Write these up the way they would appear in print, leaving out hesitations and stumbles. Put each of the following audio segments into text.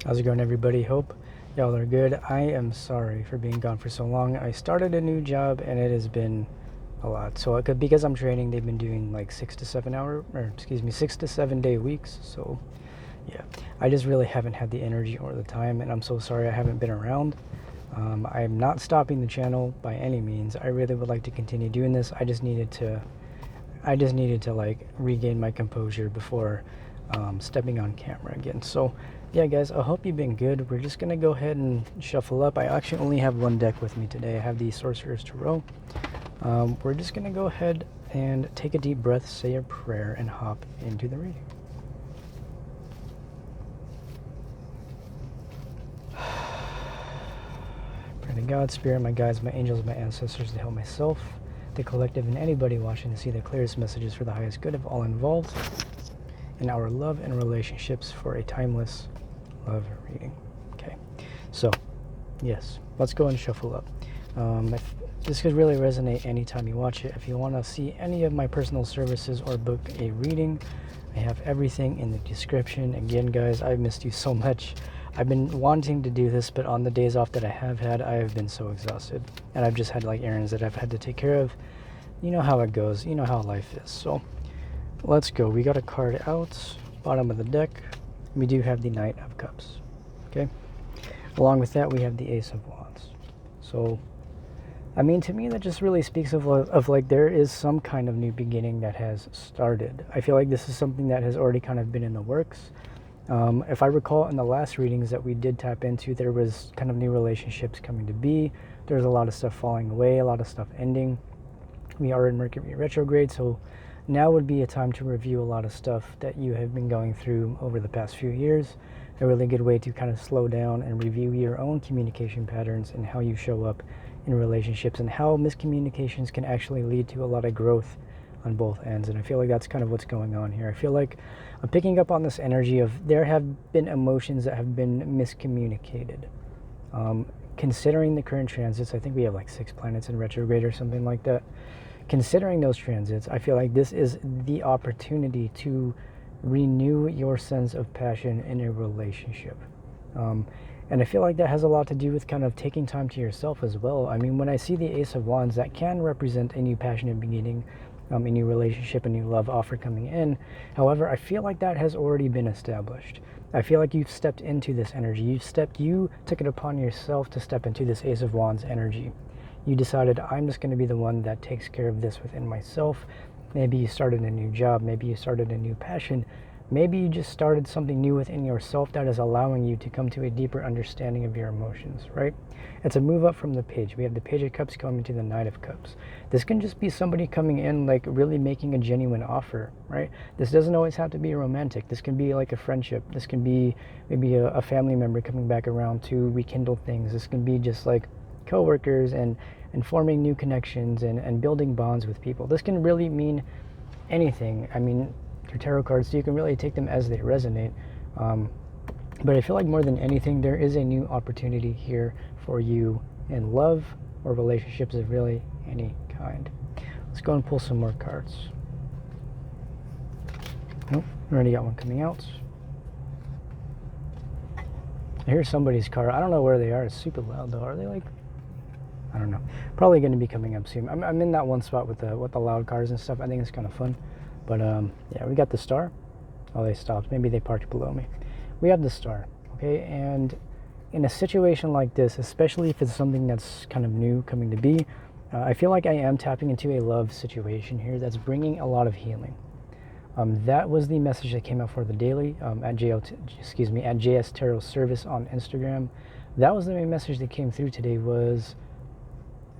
How's it going, everybody? Hope y'all are good. I am sorry for being gone for so long. I started a new job and it has been a lot. So I could, because I'm training, they've been doing like 6 to 7 day weeks. So yeah, I just really haven't had the energy or the time, and I'm so sorry I haven't been around. I'm not stopping the channel by any means. I really would like to continue doing this. I just needed to like regain my composure before stepping on camera again. So yeah, guys, I hope you've been good. We're just gonna go ahead and shuffle up. I actually only have one deck with me today. I have the Sorcerer's Tarot. We're just gonna go ahead and take a deep breath, say a prayer, and hop into the reading. Pray to God, Spirit, my guides, my angels, my ancestors, to help myself, the collective, and anybody watching to see the clearest messages for the highest good of all involved in our love and relationships for a timeless love reading. Okay, so yes, let's go and shuffle up. If this could really resonate anytime you watch it. If you want to see any of my personal services or book a reading, I have everything in the description. Again, guys, I've missed you so much. I've been wanting to do this, but on the days off that I have had, I have been so exhausted. And I've just had like errands that I've had to take care of. You know how it goes. You know how life is. So let's go. We got a card out, bottom of the deck. We do have the Knight of Cups. Okay. Along with that, we have the Ace of Wands. So, I mean, to me, that just really speaks of like there is some kind of new beginning that has started. I feel like this is something that has already kind of been in the works. If I recall in the last readings that we did tap into, there was kind of new relationships coming to be. There's a lot of stuff falling away, a lot of stuff ending. We are in Mercury retrograde, so now would be a time to review a lot of stuff that you have been going through over the past few years. A really good way to kind of slow down and review your own communication patterns and how you show up in relationships, and how miscommunications can actually lead to a lot of growth on both ends. And I feel like that's kind of what's going on here. I feel like I'm picking up on this energy of there have been emotions that have been miscommunicated. Considering the current transits, I think we have like 6 planets in retrograde or something like that. Considering those transits, I feel like this is the opportunity to renew your sense of passion in a relationship. And I feel like that has a lot to do with kind of taking time to yourself as well. I mean, when I see the Ace of Wands, that can represent a new passionate beginning, a new relationship, a new love offer coming in. However, I feel like that has already been established. I feel like you've stepped into this energy. You took it upon yourself to step into this Ace of Wands energy. You decided, I'm just going to be the one that takes care of this within myself. Maybe you started a new job. Maybe you started a new passion. Maybe you just started something new within yourself that is allowing you to come to a deeper understanding of your emotions, right? It's a move up from the page. We have the Page of Cups coming to the Knight of Cups. This can just be somebody coming in, like really making a genuine offer, right? This doesn't always have to be romantic. This can be like a friendship. This can be maybe a family member coming back around to rekindle things. This can be just like coworkers and forming new connections and building bonds with people. This can really mean anything. I mean, your tarot cards, so you can really take them as they resonate. But I feel like more than anything, there is a new opportunity here for you in love or relationships of really any kind. Let's go and pull some more cards. Nope, already got one coming out. I hear somebody's car. I don't know where they are. It's super loud though. Are they like, I don't know. Probably going to be coming up soon. I'm in that one spot with the loud cars and stuff. I think it's kind of fun. But yeah, we got the Star. Oh, they stopped. Maybe they parked below me. We have the Star, okay? And in a situation like this, especially if it's something that's kind of new coming to be, I feel like I am tapping into a love situation here that's bringing a lot of healing. That was the message that came out for the daily at JS Tarot Service on Instagram. That was the main message that came through today. Was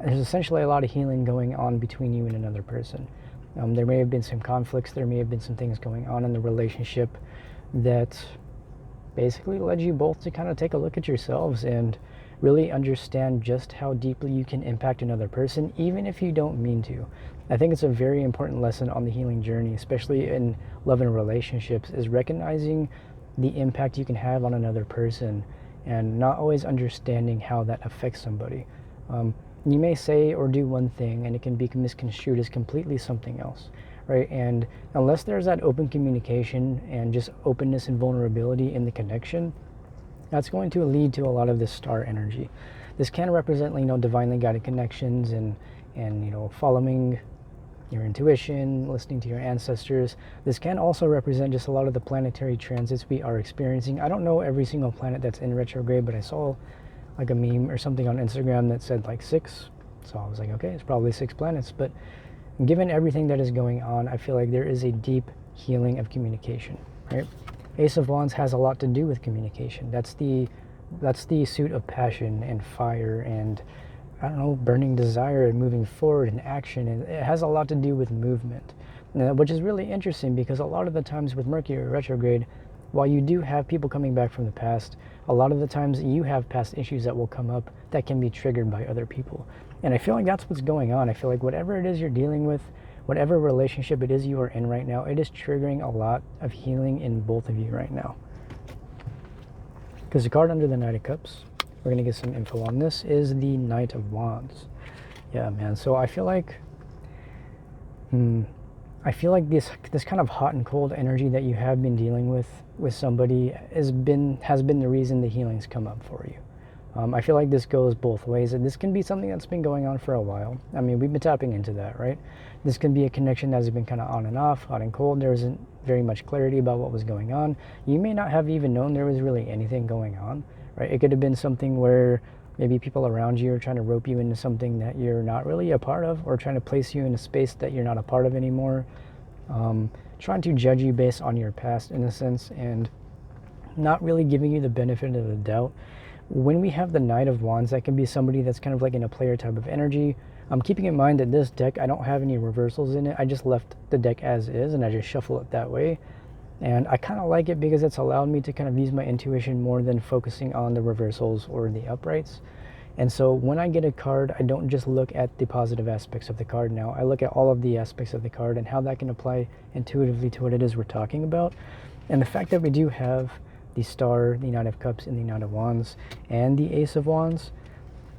there's essentially a lot of healing going on between you and another person. There may have been some conflicts. There may have been some things going on in the relationship that basically led you both to kind of take a look at yourselves and really understand just how deeply you can impact another person, even if you don't mean to. I think it's a very important lesson on the healing journey, especially in love and relationships, is recognizing the impact you can have on another person and not always understanding how that affects somebody. You may say or do one thing and it can be misconstrued as completely something else, right? And unless there's that open communication and just openness and vulnerability in the connection, that's going to lead to a lot of this star energy. This can represent, divinely guided connections and following your intuition, listening to your ancestors. This can also represent just a lot of the planetary transits we are experiencing. I don't know every single planet that's in retrograde, but I saw like a meme or something on Instagram that said like 6. So I was like, okay, it's probably 6 planets. But given everything that is going on, I feel like there is a deep healing of communication, right? Ace of Wands has a lot to do with communication. That's the suit of passion and fire and, I don't know, burning desire and moving forward and action. And it has a lot to do with movement, which is really interesting because a lot of the times with Mercury retrograde, while you do have people coming back from the past, a lot of the times you have past issues that will come up that can be triggered by other people. And I feel like that's what's going on. I feel like whatever it is you're dealing with, whatever relationship it is you are in right now, it is triggering a lot of healing in both of you right now. Because the card under the Knight of Cups, we're going to get some info on this, is the Knight of Wands. Yeah, man. So I feel like this kind of hot and cold energy that you have been dealing with somebody has been the reason the healings come up for you. I feel like this goes both ways, and this can be something that's been going on for a while. I mean, we've been tapping into that, right? This can be a connection that's been kind of on and off, hot and cold. There isn't very much clarity about what was going on. You may not have even known there was really anything going on, right? It could have been something where maybe people around you are trying to rope you into something that you're not really a part of, or trying to place you in a space that you're not a part of anymore. Trying to judge you based on your past, in a sense, and not really giving you the benefit of the doubt. When we have the Knight of Wands, that can be somebody that's kind of like in a player type of energy. Keeping in mind that this deck, I don't have any reversals in it. I just left the deck as is, and I just shuffle it that way. And I kind of like it because it's allowed me to kind of use my intuition more than focusing on the reversals or the uprights. And so when I get a card, I don't just look at the positive aspects of the card now. I look at all of the aspects of the card and how that can apply intuitively to what it is we're talking about. And the fact that we do have the Star, the Knight of Cups, and the Knight of Wands, and the Ace of Wands,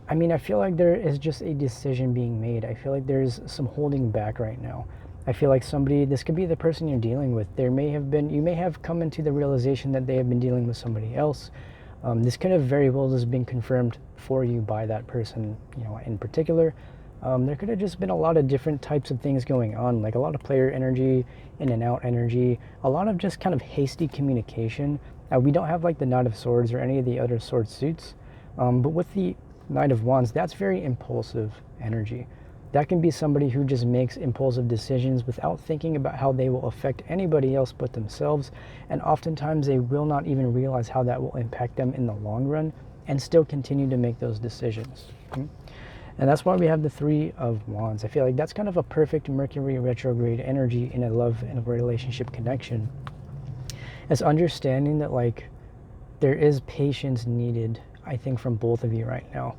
I mean, I feel like there is just a decision being made. I feel like there's some holding back right now. I feel like this could be the person you're dealing with. You may have come into the realization that they have been dealing with somebody else. This could have very well just been confirmed for you by that person, in particular. There could have just been a lot of different types of things going on, like a lot of player energy, in and out energy, a lot of just kind of hasty communication. We don't have like the Knight of Swords or any of the other sword suits, but with the Knight of Wands, that's very impulsive energy. That can be somebody who just makes impulsive decisions without thinking about how they will affect anybody else but themselves, and oftentimes they will not even realize how that will impact them in the long run and still continue to make those decisions. And that's why we have the Three of Wands. I feel like that's kind of a perfect Mercury retrograde energy in a love and a relationship connection. It's understanding that like there is patience needed, I think, from both of you right now.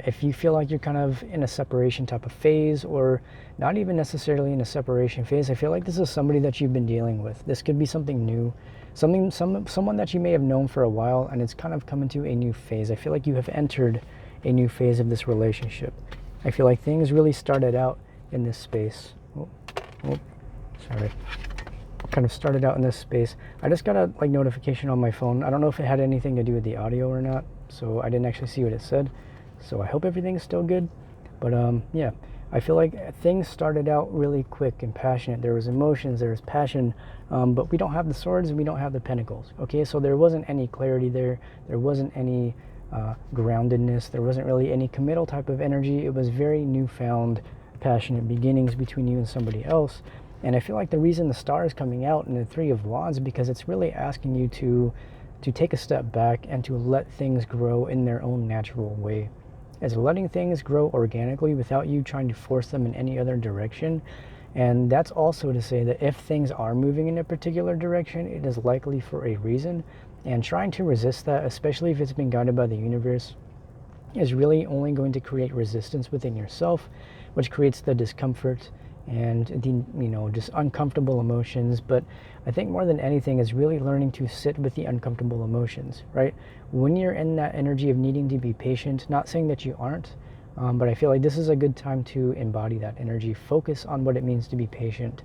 If you feel like you're kind of in a separation type of phase, or not even necessarily in a separation phase, I feel like this is somebody that you've been dealing with. This could be something new, someone that you may have known for a while, and it's kind of come into a new phase. I feel like you have entered a new phase of this relationship. I feel like things really started out in this space. Kind of started out in this space. I just got a notification on my phone. I don't know if it had anything to do with the audio or not, so I didn't actually see what it said. So I hope everything's still good. But yeah, I feel like things started out really quick and passionate. There was emotions, there was passion, but we don't have the swords and we don't have the pentacles. Okay, so there wasn't any clarity there. There wasn't any groundedness. There wasn't really any committal type of energy. It was very newfound, passionate beginnings between you and somebody else. And I feel like the reason the Star is coming out in the Three of Wands, because it's really asking you to take a step back and to let things grow in their own natural way. It's letting things grow organically without you trying to force them in any other direction. And that's also to say that if things are moving in a particular direction, it is likely for a reason. And trying to resist that, especially if it's been guided by the universe, is really only going to create resistance within yourself, which creates the discomfort and the just uncomfortable emotions. But I think more than anything is really learning to sit with the uncomfortable emotions, right? When you're in that energy of needing to be patient, not saying that you aren't, but I feel like this is a good time to embody that energy. Focus on what it means to be patient,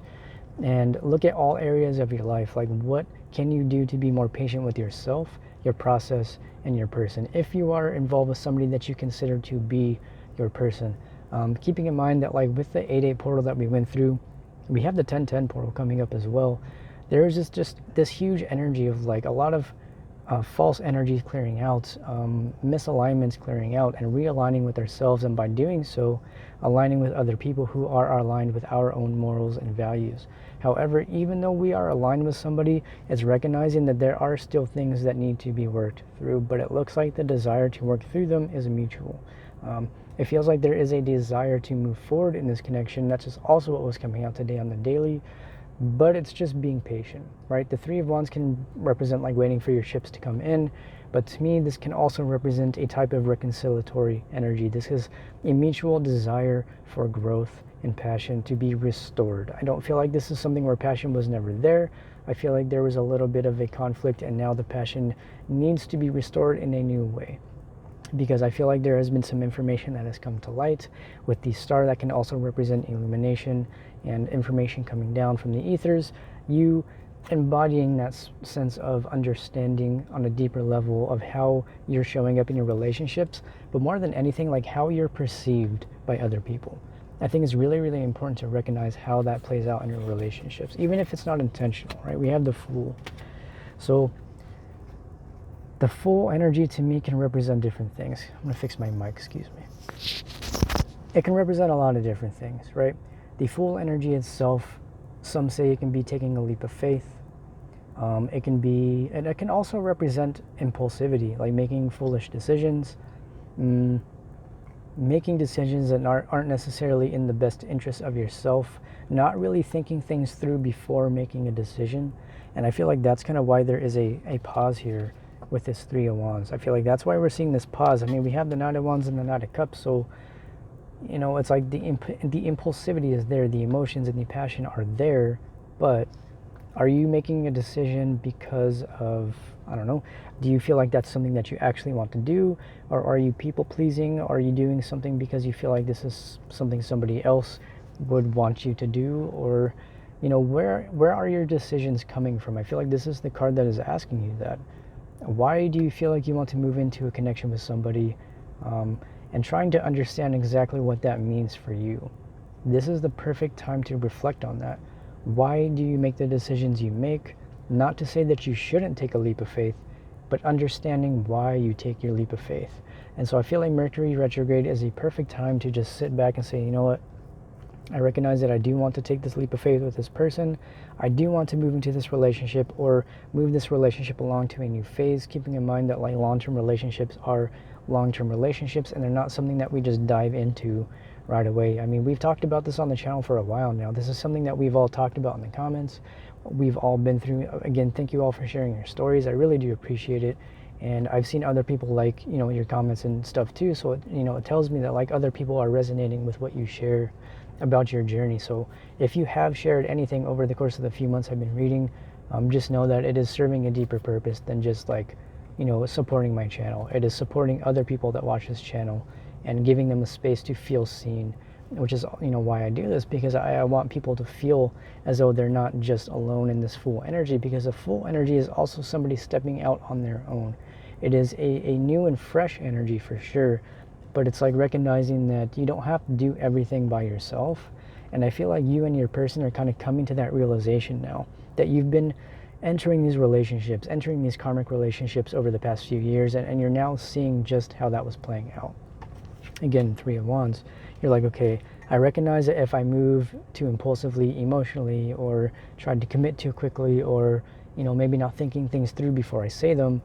and look at all areas of your life. Like, what can you do to be more patient with yourself your process, and your person. If you are involved with somebody that you consider to be your person, keeping in mind that like with the 8-8 portal that we went through, we have the 10-10 portal coming up as well. There is just this huge energy of like a lot of false energies clearing out, misalignments clearing out, and realigning with ourselves, and by doing so, aligning with other people who are aligned with our own morals and values. However, even though we are aligned with somebody, it's recognizing that there are still things that need to be worked through, but it looks like the desire to work through them is mutual. It feels like there is a desire to move forward in this connection. That's just also what was coming out today on the daily. But it's just being patient, right? The 3 of Wands can represent like waiting for your ships to come in, but to me this can also represent a type of reconciliatory energy. This is a mutual desire for growth and passion to be restored. I don't feel like this is something where passion was never there. I feel like there was a little bit of a conflict, and now the passion needs to be restored in a new way, because I feel like there has been some information that has come to light with the star that can also represent illumination and information coming down from the ethers, you embodying that sense of understanding on a deeper level of how you're showing up in your relationships, but more than anything, like how you're perceived by other people. I think it's really, really important to recognize how that plays out in your relationships, even if it's not intentional, right? We have the Fool. So the Fool energy to me can represent different things. I'm going to fix my mic, excuse me. It can represent a lot of different things, right? The Fool energy itself, some say it can be taking a leap of faith. It can also represent impulsivity, like making foolish decisions, making decisions that aren't necessarily in the best interest of yourself, not really thinking things through before making a decision. And I feel like that's kind of why there is a pause here with this 3 of Wands. I feel like that's why we're seeing this pause. I mean, we have the Knight of Wands and the Knight of Cups, so you know, it's like the impulsivity is there, the emotions and the passion are there, but are you making a decision because of, I don't know, do you feel like that's something that you actually want to do, or are you people pleasing? Are you doing something because you feel like this is something somebody else would want you to do? Or, you know, where are your decisions coming from? I feel like this is the card that is asking you that. Why do you feel like you want to move into a connection with somebody? And trying to understand exactly what that means for you. This is the perfect time to reflect on that. Why do you make the decisions you make? Not to say that you shouldn't take a leap of faith, but understanding why you take your leap of faith. And so I feel like Mercury retrograde is a perfect time to just sit back and say, you know what? I recognize that I do want to take this leap of faith with this person. I do want to move into this relationship, or move this relationship along to a new phase, keeping in mind that like long-term relationships are long-term relationships, and they're not something that we just dive into right away. I mean, we've talked about this on the channel for a while now. This is something that we've all talked about in the comments. We've all been through. Again, thank you all for sharing your stories. I really do appreciate it. And I've seen other people like, you know, your comments and stuff too. So, it tells me that like other people are resonating with what you share about your journey. So if you have shared anything over the course of the few months I've been reading, just know that it is serving a deeper purpose than just like, supporting my channel. It is supporting other people that watch this channel and giving them a space to feel seen, which is, why I do this, because I want people to feel as though they're not just alone in this Fool energy, because a Fool energy is also somebody stepping out on their own. It is a new and fresh energy for sure, but it's like recognizing that you don't have to do everything by yourself. And I feel like you and your person are kind of coming to that realization now, that you've been entering these relationships, entering these karmic relationships over the past few years, and you're now seeing just how that was playing out. Again, 3 of Wands, you're like, okay, I recognize that if I move too impulsively, emotionally, or tried to commit too quickly, or, maybe not thinking things through before I say them,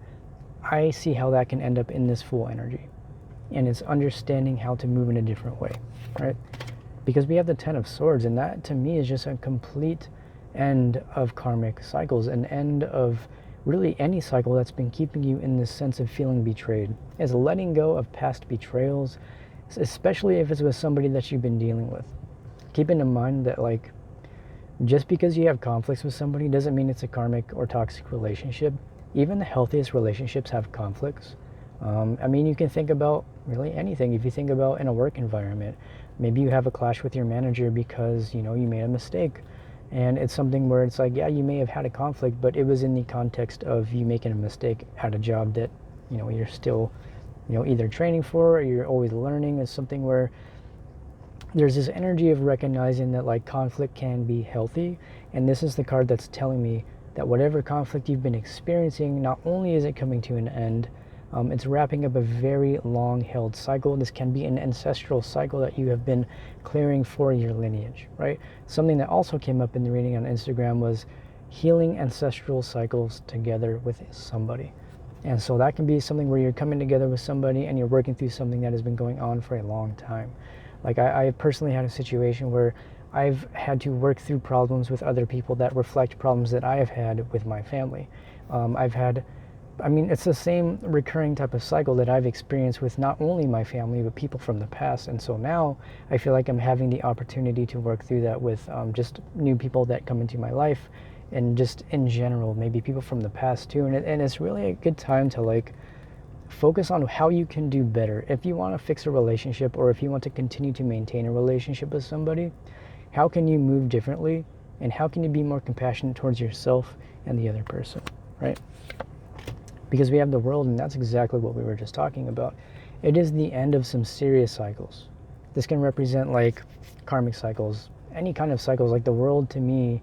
I see how that can end up in this Fool energy. And it's understanding how to move in a different way, right? Because we have the 10 of Swords, and that to me is just a complete end of karmic cycles, an end of really any cycle that's been keeping you in this sense of feeling betrayed. Is letting go of past betrayals, especially if it's with somebody that you've been dealing with. Keeping in mind that, like, just because you have conflicts with somebody doesn't mean it's a karmic or toxic relationship. Even the healthiest relationships have conflicts. I mean, you can think about really anything. If you think about in a work environment, maybe you have a clash with your manager because, you made a mistake. And it's something where it's like, yeah, you may have had a conflict, but it was in the context of you making a mistake at a job that, you're still, either training for, or you're always learning. It's something where there's this energy of recognizing that like conflict can be healthy. And this is the card that's telling me that whatever conflict you've been experiencing, not only is it coming to an end, it's wrapping up a very long held cycle. This can be an ancestral cycle that you have been clearing for your lineage, right? Something that also came up in the reading on Instagram was healing ancestral cycles together with somebody. And so that can be something where you're coming together with somebody and you're working through something that has been going on for a long time. Like I personally had a situation where I've had to work through problems with other people that reflect problems that I have had with my family. It's the same recurring type of cycle that I've experienced with not only my family, but people from the past. And so now I feel like I'm having the opportunity to work through that with just new people that come into my life, and just in general, maybe people from the past too. And it's really a good time to like focus on how you can do better. If you want to fix a relationship, or if you want to continue to maintain a relationship with somebody, how can you move differently? And how can you be more compassionate towards yourself and the other person, right? Because we have the world, and that's exactly what we were just talking about. It is the end of some serious cycles. This can represent like karmic cycles, any kind of cycles. Like the world, to me,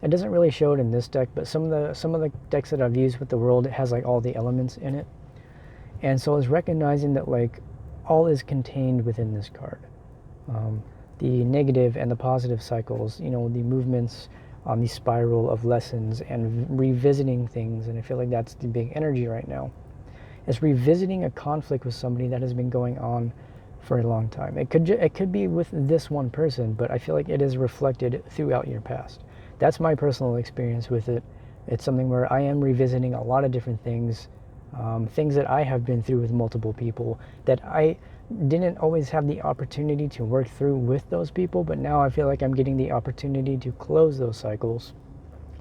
it doesn't really show it in this deck, but some of the decks that I've used with the world, it has like all the elements in it. And so it's recognizing that like all is contained within this card. The negative and the positive cycles, the movements on the spiral of lessons and revisiting things. And I feel like that's the big energy right now. It's revisiting a conflict with somebody that has been going on for a long time. It could be with this one person, but I feel like it is reflected throughout your past. That's my personal experience with it. It's something where I am revisiting a lot of different things, things that I have been through with multiple people that I didn't always have the opportunity to work through with those people, but now I feel like I'm getting the opportunity to close those cycles,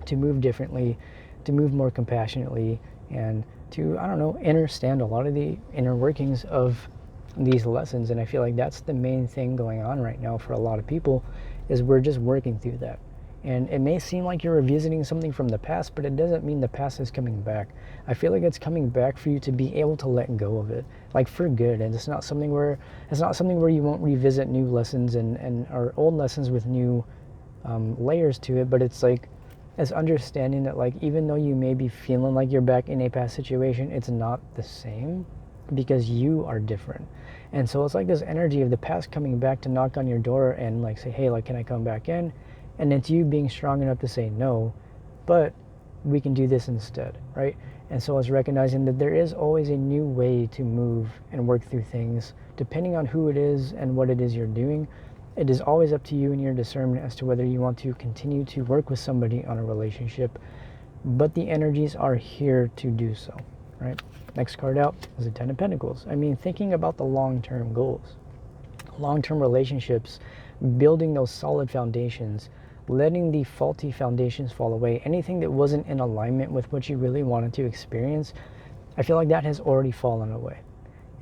to move differently, to move more compassionately, and to, understand a lot of the inner workings of these lessons. And I feel like that's the main thing going on right now for a lot of people, is we're just working through that. And it may seem like you're revisiting something from the past, but it doesn't mean the past is coming back. I feel like it's coming back for you to be able to let go of it, like for good. And it's not something where you won't revisit new lessons and or old lessons with new layers to it. But it's like, it's understanding that like, even though you may be feeling like you're back in a past situation, it's not the same, because you are different. And so it's like this energy of the past coming back to knock on your door and like say, hey, like, can I come back in? And it's you being strong enough to say no, but we can do this instead, right? And so it's recognizing that there is always a new way to move and work through things, depending on who it is and what it is you're doing. It is always up to you and your discernment as to whether you want to continue to work with somebody on a relationship, but the energies are here to do so, right? Next card out is the Ten of Pentacles. Thinking about the long-term goals, long-term relationships, building those solid foundations, letting the faulty foundations fall away. Anything that wasn't in alignment with what you really wanted to experience, I feel like that has already fallen away.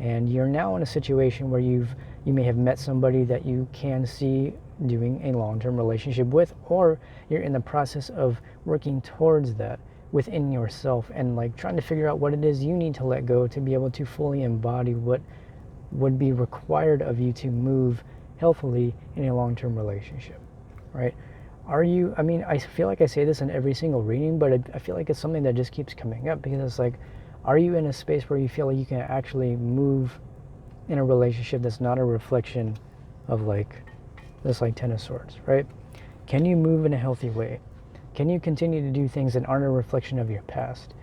And you're now in a situation where you may have met somebody that you can see doing a long-term relationship with, or you're in the process of working towards that within yourself, and like trying to figure out what it is you need to let go to be able to fully embody what would be required of you to move healthily in a long-term relationship, right? I feel like I say this in every single reading, but I feel like it's something that just keeps coming up, because it's like, are you in a space where you feel like you can actually move in a relationship that's not a reflection of like this, like Ten of Swords, right? Can you move in a healthy way? Can you continue to do things that aren't a reflection of your past?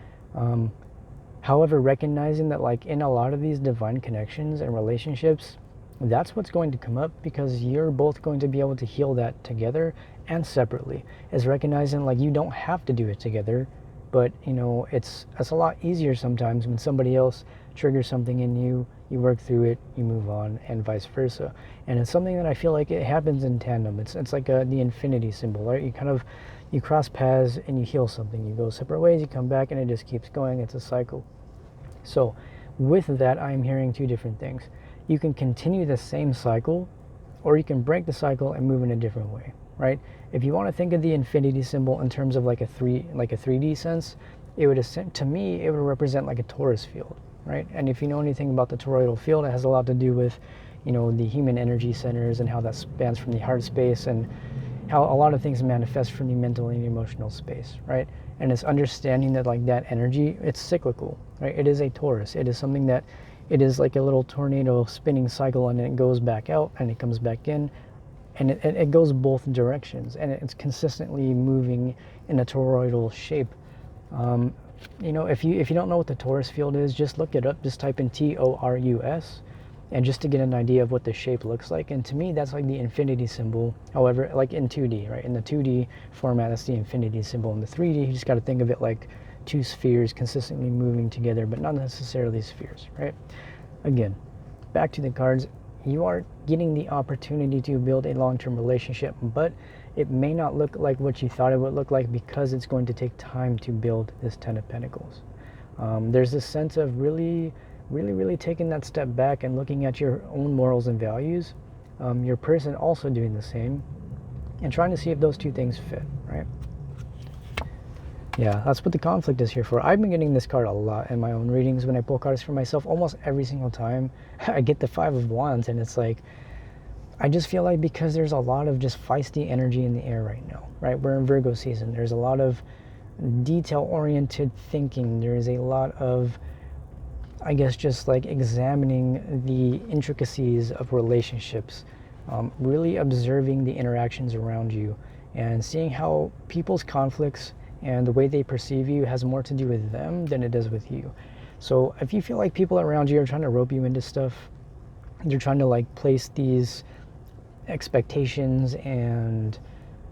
However, recognizing that like in a lot of these divine connections and relationships, that's what's going to come up, because you're both going to be able to heal that together and separately. Is recognizing like you don't have to do it together, but it's a lot easier sometimes when somebody else triggers something in you, you work through it, you move on, and vice versa. And it's something that I feel like it happens in tandem. It's like the infinity symbol, right? You cross paths and you heal something. You go separate ways, you come back, and it just keeps going. It's a cycle. So with that, I'm hearing two different things. You can continue the same cycle, or you can break the cycle and move in a different way. right? If you want to think of the infinity symbol in terms of like a 3D sense, it would, to me, it would represent like a torus field, right? And if you know anything about the toroidal field, it has a lot to do with, you know, the human energy centers and how that spans from the heart space, and how a lot of things manifest from the mental and emotional space, right? And it's understanding that like that energy, it's cyclical, right? It is a torus. It is something that, it is like a little tornado spinning cycle, and it goes back out and it comes back in, and it goes both directions, and it's consistently moving in a toroidal shape. You know, if you don't know what the torus field is, just look it up. Just type in TORUS, and just to get an idea of what the shape looks like. And to me, that's like the infinity symbol. However, like in 2D, right? In the 2D format, that's the infinity symbol. In the 3D, you just got to think of it like two spheres consistently moving together, but not necessarily spheres, right? Again, back to the cards. You are getting the opportunity to build a long-term relationship, but it may not look like what you thought it would look like, because it's going to take time to build this 10 of Pentacles. There's this sense of really taking that step back and looking at your own morals and values, your person also doing the same, and trying to see if those two things fit, right? Yeah, that's what the conflict is here for. I've been getting this card a lot in my own readings when I pull cards for myself. Almost every single time I get the 5 of Wands, and it's like, I just feel like because there's a lot of just feisty energy in the air right now, right? We're in Virgo season. There's a lot of detail-oriented thinking. There's a lot of, I guess, just like examining the intricacies of relationships, really observing the interactions around you, and seeing how people's conflicts and the way they perceive you has more to do with them than it does with you. So if you feel like people around you are trying to rope you into stuff, they're trying to like place these expectations and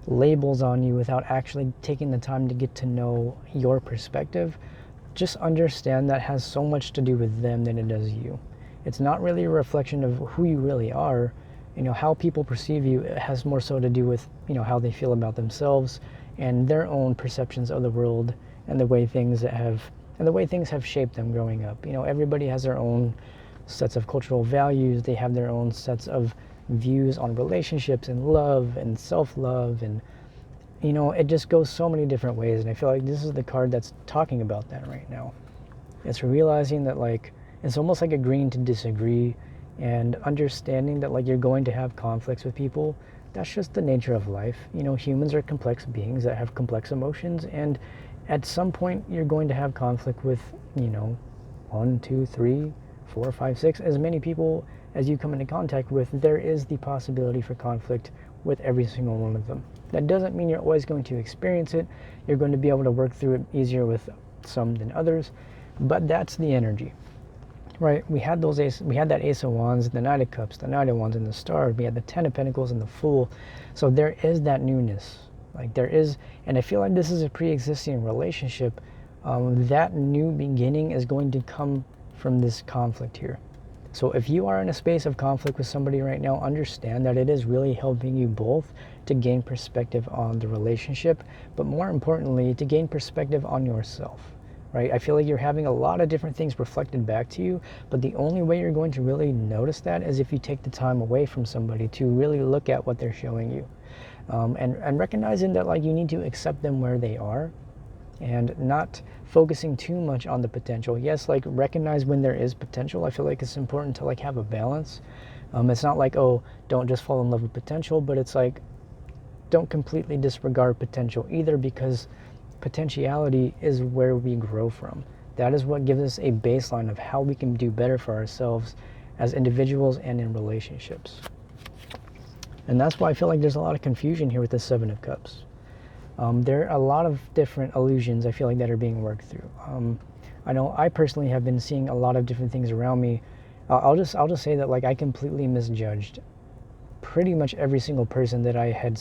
labels on you without actually taking the time to get to know your perspective, just understand that has so much to do with them than it does you. It's not really a reflection of who you really are. You know, how people perceive you, it has more so to do with, you know, how they feel about themselves and their own perceptions of the world, and the way things have shaped them growing up. You know, everybody has their own sets of cultural values. They have their own sets of views on relationships and love and self-love, and you know, it just goes so many different ways. And I feel like this is the card that's talking about that right now. It's realizing that like it's almost like agreeing to disagree, and understanding that like you're going to have conflicts with people. That's just the nature of life. You know, humans are complex beings that have complex emotions, and at some point you're going to have conflict with, you know, 1, 2, 3, 4, 5, 6, as many people as you come into contact with. There is the possibility for conflict with every single one of them. That doesn't mean you're always going to experience it. You're going to be able to work through it easier with some than others, but that's the energy, right? We had that Ace of Wands, the Knight of Cups, the Knight of Wands, and the Star. We had the 10 of Pentacles and the Fool. So there is that newness, like there is, and I feel like this is a pre-existing relationship. That new beginning is going to come from this conflict here. So if you are in a space of conflict with somebody right now, understand that it is really helping you both to gain perspective on the relationship, but more importantly, to gain perspective on yourself, right? I feel like you're having a lot of different things reflected back to you, but the only way you're going to really notice that is if you take the time away from somebody to really look at what they're showing you, and recognizing that like you need to accept them where they are, and not focusing too much on the potential. Yes, like recognize when there is potential. I feel like it's important to like have a balance. It's not like, oh, don't just fall in love with potential, but it's like, don't completely disregard potential either, because potentiality is where we grow from. That is what gives us a baseline of how we can do better for ourselves as individuals and in relationships. And that's why I feel like there's a lot of confusion here with the 7 of Cups. There are a lot of different illusions I feel like that are being worked through. I know I personally have been seeing a lot of different things around me. I'll just say that like I completely misjudged pretty much every single person that I had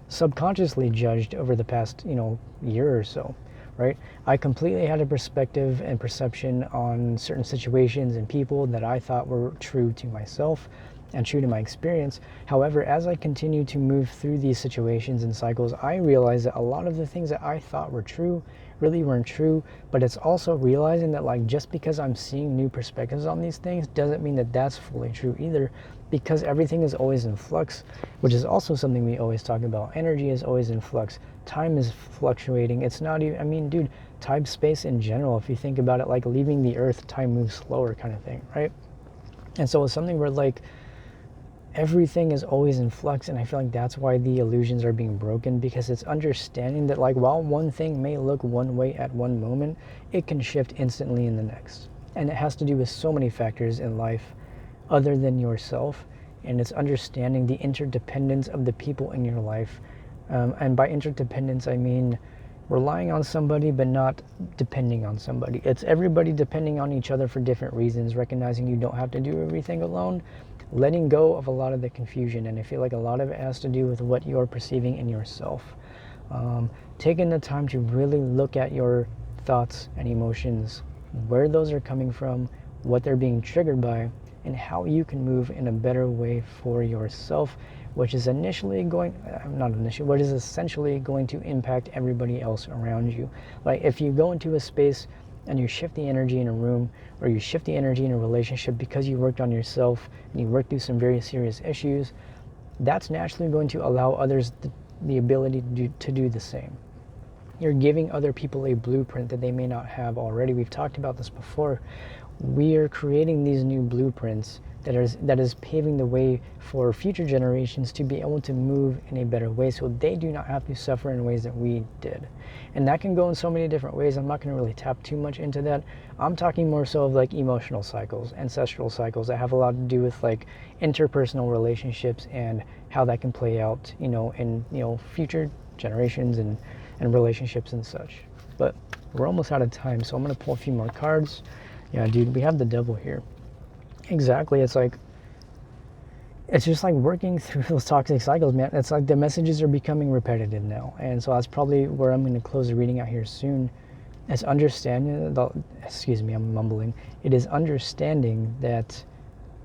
subconsciously judged over the past, you know, year or so, right? I completely had a perspective and perception on certain situations and people that I thought were true to myself and true to my experience. However, as I continue to move through these situations and cycles, I realized that a lot of the things that I thought were true really weren't true. But it's also realizing that like just because I'm seeing new perspectives on these things doesn't mean that that's fully true either, because everything is always in flux, which is also something we always talk about. Energy is always in flux. Time is fluctuating. It's not even, I mean, dude, time, space in general, if you think about it, like leaving the earth, time moves slower kind of thing, right? And so it's something where like everything is always in flux, and I feel like that's why the illusions are being broken, because it's understanding that like while one thing may look one way at one moment, it can shift instantly in the next. And it has to do with so many factors in life other than yourself, and it's understanding the interdependence of the people in your life. And by interdependence, I mean relying on somebody but not depending on somebody. It's everybody depending on each other for different reasons, recognizing you don't have to do everything alone, letting go of a lot of the confusion. And I feel like a lot of it has to do with what you're perceiving in yourself. Taking the time to really look at your thoughts and emotions, where those are coming from, what they're being triggered by, and how you can move in a better way for yourself, which is essentially going to impact everybody else around you. Like if you go into a space and you shift the energy in a room, or you shift the energy in a relationship because you worked on yourself and you worked through some very serious issues, that's naturally going to allow others the ability to do the same. You're giving other people a blueprint that they may not have already. We've talked about this before. We are creating these new blueprints that is paving the way for future generations to be able to move in a better way, so they do not have to suffer in ways that we did. And that can go in so many different ways. I'm not going to really tap too much into that. I'm talking more so of like emotional cycles, ancestral cycles that have a lot to do with like interpersonal relationships and how that can play out, in future generations and relationships and such. But we're almost out of time, so I'm going to pull a few more cards. Yeah, dude, we have the devil here. Exactly. It's just like working through those toxic cycles, man. It's like the messages are becoming repetitive now. And so that's probably where I'm going to close the reading out here soon. It's understanding, I'm mumbling. It is understanding that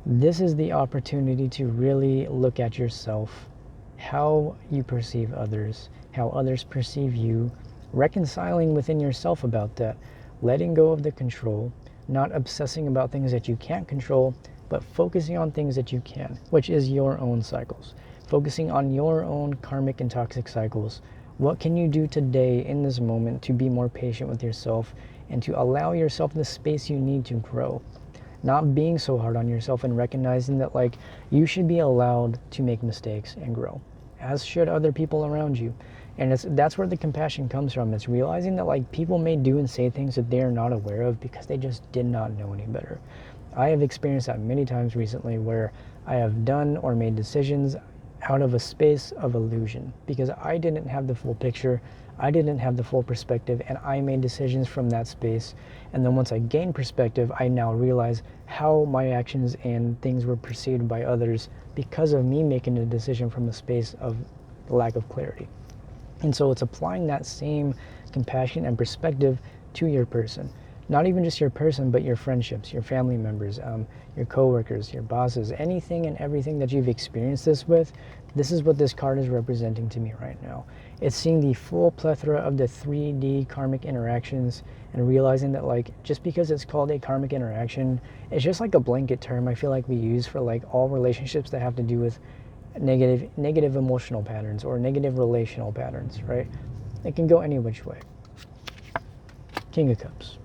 this is the opportunity to really look at yourself, how you perceive others, how others perceive you, reconciling within yourself about that, letting go of the control, not obsessing about things that you can't control, but focusing on things that you can, which is your own cycles. Focusing on your own karmic and toxic cycles. What can you do today in this moment to be more patient with yourself and to allow yourself the space you need to grow? Not being so hard on yourself, and recognizing that like you should be allowed to make mistakes and grow, as should other people around you. And that's where the compassion comes from. It's realizing that like people may do and say things that they are not aware of because they just did not know any better. I have experienced that many times recently, where I have done or made decisions out of a space of illusion because I didn't have the full picture, I didn't have the full perspective, and I made decisions from that space. And then once I gained perspective, I now realize how my actions and things were perceived by others because of me making a decision from a space of lack of clarity. And so it's applying that same compassion and perspective to your person. Not even just your person, but your friendships, your family members, your coworkers, your bosses, anything and everything that you've experienced this with. This is what this card is representing to me right now. It's seeing the full plethora of the 3D karmic interactions and realizing that like just because it's called a karmic interaction, it's just like a blanket term I feel like we use for like all relationships that have to do with negative emotional patterns or negative relational patterns, right? It can go any which way. King of Cups.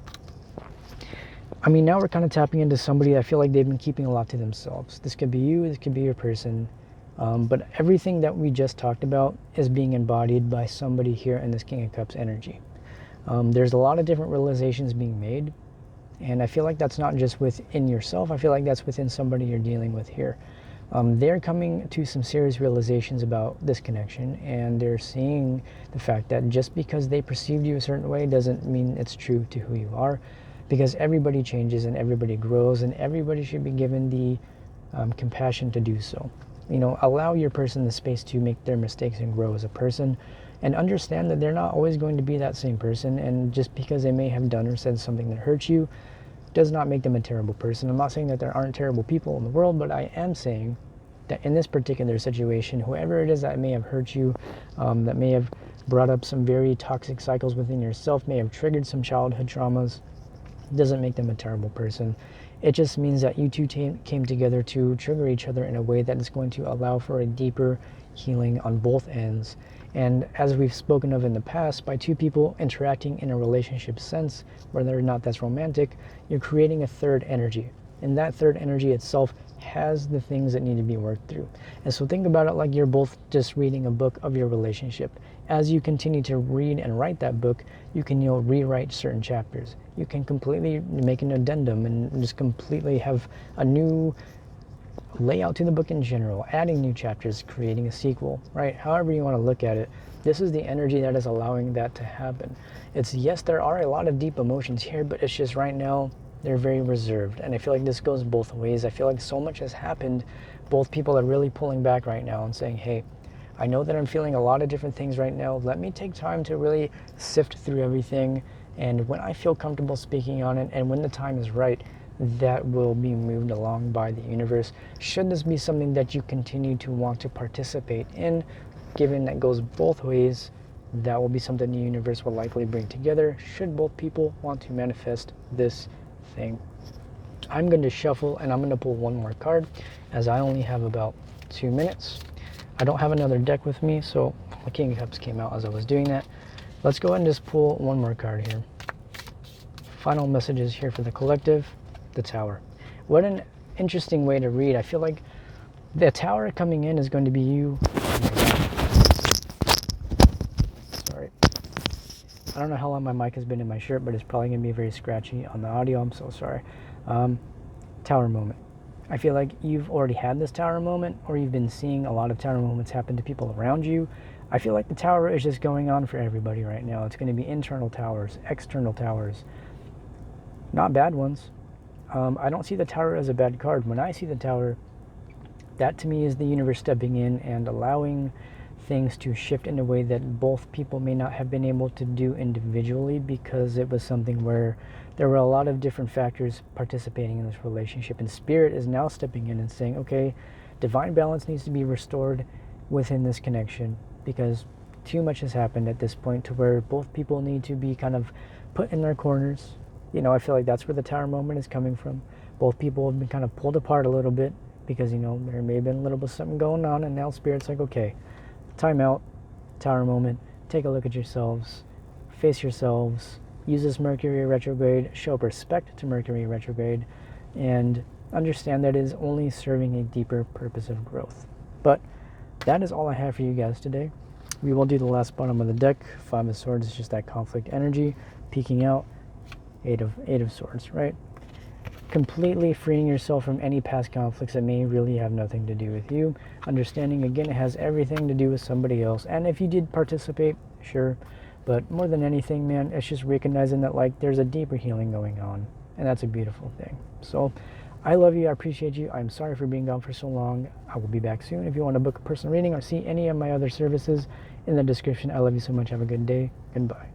I mean, now we're kind of tapping into somebody I feel like they've been keeping a lot to themselves. This could be you, this could be your person, but everything that we just talked about is being embodied by somebody here in this King of Cups energy. There's a lot of different realizations being made, and I feel like that's not just within yourself. I feel like that's within somebody you're dealing with here. They're coming to some serious realizations about this connection, and they're seeing the fact that just because they perceived you a certain way doesn't mean it's true to who you are, because everybody changes and everybody grows, and everybody should be given the compassion to do so. Allow your person the space to make their mistakes and grow as a person, and understand that they're not always going to be that same person, and just because they may have done or said something that hurts you does not make them a terrible person. I'm not saying that there aren't terrible people in the world, but I am saying that in this particular situation, whoever it is that may have hurt you, that may have brought up some very toxic cycles within yourself, may have triggered some childhood traumas, doesn't make them a terrible person. It just means that you two came together to trigger each other in a way that is going to allow for a deeper healing on both ends. And as we've spoken of in the past, by two people interacting in a relationship sense, whether or not that's romantic, you're creating a third energy. And that third energy itself has the things that need to be worked through. And so think about it like you're both just reading a book of your relationship. As you continue to read and write that book, you can rewrite certain chapters. You can completely make an addendum and just completely have a new layout to the book in general, adding new chapters, creating a sequel, right? However you want to look at it, this is the energy that is allowing that to happen. It's, yes, there are a lot of deep emotions here, but it's just right now they're very reserved. And I feel like this goes both ways. I feel like so much has happened. Both people are really pulling back right now and saying, hey, I know that I'm feeling a lot of different things right now. Let me take time to really sift through everything. And when I feel comfortable speaking on it and when the time is right, that will be moved along by the universe. Should this be something that you continue to want to participate in, given that goes both ways, that will be something the universe will likely bring together should both people want to manifest this thing. I'm going to shuffle and I'm going to pull one more card, as I only have about 2 minutes. I don't have another deck with me, so the King of Cups came out as I was doing that. Let's go ahead and just pull one more card here. Final messages here for the collective. The Tower. What an interesting way to read. I feel like the Tower coming in is going to be you. Sorry. I don't know how long my mic has been in my shirt, but it's probably going to be very scratchy on the audio. I'm so sorry. Tower moment. I feel like you've already had this Tower moment, or you've been seeing a lot of Tower moments happen to people around you. I feel like the Tower is just going on for everybody right now. It's going to be internal towers, external towers. Not bad ones. I don't see the Tower as a bad card. When I see the Tower, that to me is the universe stepping in and allowing things to shift in a way that both people may not have been able to do individually, because it was something where there were a lot of different factors participating in this relationship, and Spirit is now stepping in and saying, okay, divine balance needs to be restored within this connection, because too much has happened at this point to where both people need to be kind of put in their corners. You know, I feel like that's where the Tower moment is coming from. Both people have been kind of pulled apart a little bit because, you know, there may have been a little bit of something going on, and now Spirit's like, okay, time out, Tower moment, take a look at yourselves, face yourselves, use this Mercury retrograde, show respect to Mercury retrograde, and understand that it is only serving a deeper purpose of growth. But that is all I have for you guys today. We will do the last bottom of the deck. 5 of Swords is just that conflict energy peeking out. Eight of Swords, right? Completely freeing yourself from any past conflicts that may really have nothing to do with you. Understanding, again, it has everything to do with somebody else. And if you did participate, sure. But more than anything, man, it's just recognizing that, like, there's a deeper healing going on. And that's a beautiful thing. So, I love you. I appreciate you. I'm sorry for being gone for so long. I will be back soon. If you want to book a personal reading or see any of my other services, in the description. I love you so much. Have a good day. Goodbye.